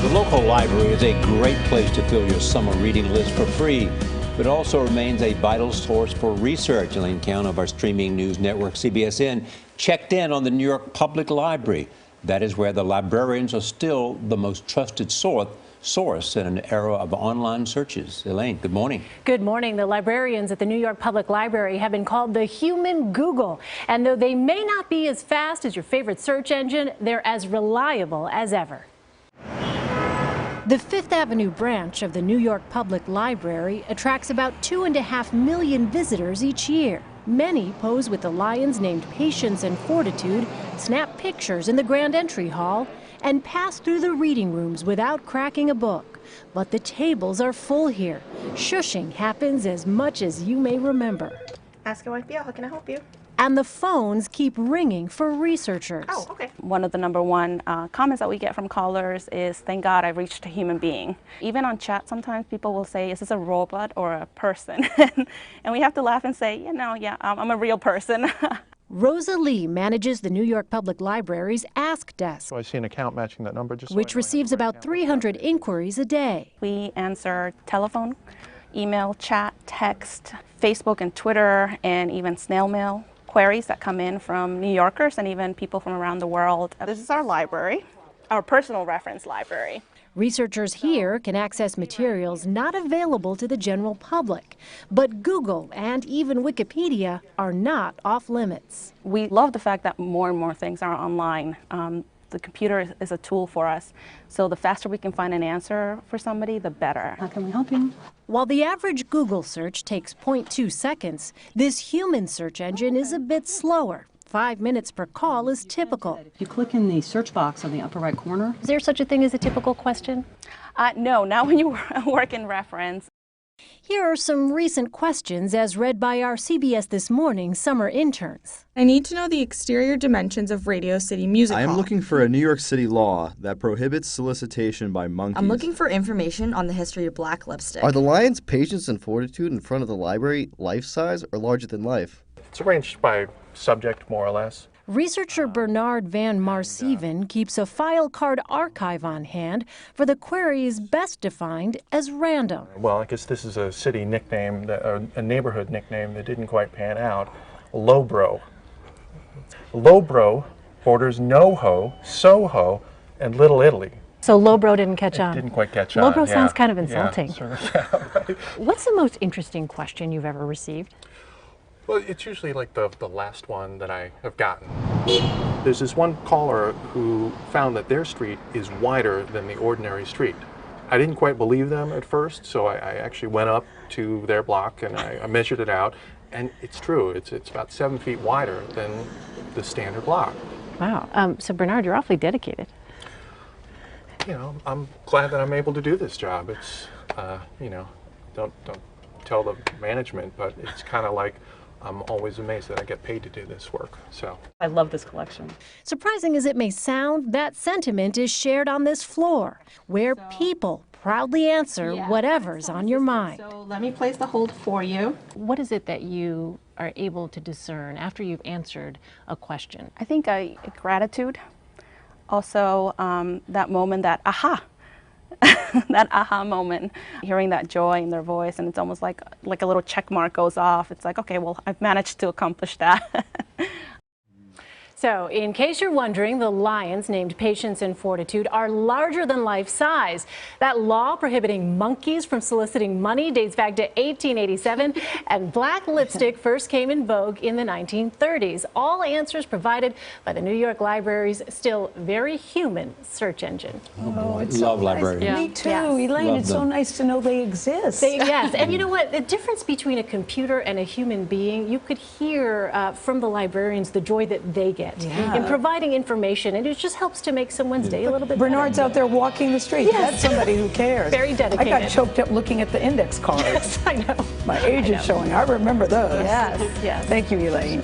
The local library is a great place to fill your summer reading list for free, but also remains a vital source for research. Elaine Count of our streaming news network, CBSN, checked in on the New York Public Library. That is where the librarians are still the most trusted source in an era of online searches. Elaine, good morning. Good morning. The librarians at the New York Public Library have been called the human Google. And though they may not be as fast as your favorite search engine, they're as reliable as ever. The Fifth Avenue branch of the New York Public Library attracts about 2.5 million visitors each year. Many pose with the lions named Patience and Fortitude, snap pictures in the Grand Entry Hall, and pass through the reading rooms without cracking a book. But the tables are full here. Shushing happens as much as you may remember. Ask your wife, yeah, how can I help you? And the phones keep ringing for researchers. Oh, okay. One of the #1 comments that we get from callers is, thank God I've reached a human being. Even on chat, sometimes people will say, is this a robot or a person? And we have to laugh and say, yeah, I'm a real person. Rosa Lee manages the New York Public Library's Ask Desk, So I see an account matching that number, which receives about 300 inquiries a day. We answer telephone, email, chat, text, Facebook and Twitter, and even snail mail queries that come in from New Yorkers and even people from around the world. This is our library, our personal reference library. Researchers here can access materials not available to the general public, but Google and even Wikipedia are not off limits. We love the fact that more and more things are online. The computer is a tool for us, so the faster we can find an answer for somebody, the better. How can we help you? While the average Google search takes 0.2 seconds, this human search engine is a bit slower. 5 minutes per call is typical. If you click in the search box on the upper right corner. Is there such a thing as a typical question? No, not when you work in reference. Here are some recent questions as read by our CBS This Morning summer interns. I need to know the exterior dimensions of Radio City Music Hall. I am looking for a New York City law that prohibits solicitation by monkeys. I'm looking for information on the history of black lipstick. Are the lions' patience and fortitude in front of the library life-size or larger than life? It's arranged by subject, more or less. Researcher Bernard Van Marseven keeps a file card archive on hand for the queries best defined as random. Well, I guess this is a city nickname, a neighborhood nickname that didn't quite pan out. Lowbro. Lowbro borders NoHo, Soho, and Little Italy. So lowbro didn't catch on. Didn't quite catch on. Lowbro sounds kind of insulting. Yeah, sort of, right. What's the most interesting question you've ever received? Well, it's usually like the last one that I have gotten. There's this one caller who found that their street is wider than the ordinary street. I didn't quite believe them at first, so I actually went up to their block and I measured it out, and it's true. It's about 7 feet wider than the standard block. Wow. So Bernard, you're awfully dedicated. You know, I'm glad that I'm able to do this job. It's, don't tell the management, but it's kind of like I'm always amazed that I get paid to do this work. So I love this collection. Surprising as it may sound, that sentiment is shared on this floor, where people proudly answer whatever's on your mind. So let me place the hold for you. What is it that you are able to discern after you've answered a question? I think gratitude. Also, that moment, that aha, that aha moment, hearing that joy in their voice, and it's almost like a little check mark goes off. It's like, okay, well, I've managed to accomplish that. So, in case you're wondering, the lions named Patience and Fortitude are larger than life size. That law prohibiting monkeys from soliciting money dates back to 1887, and black lipstick first came in vogue in the 1930s. All answers provided by the New York Library's still very human search engine. Oh, I love libraries. Me too, Yes. Elaine. Love It's so them. nice to know they exist. Yes, and you know what? The difference between a computer and a human being, you could hear from the librarians the joy that they get in providing information, and it just helps to make someone's day a little bit Bernard's better. out there walking the street. Yes. That's somebody who cares. Very dedicated. I got choked up looking at the index cards. Yes, I know. My age is showing. I remember those. Yes, yes. Thank you, Elaine.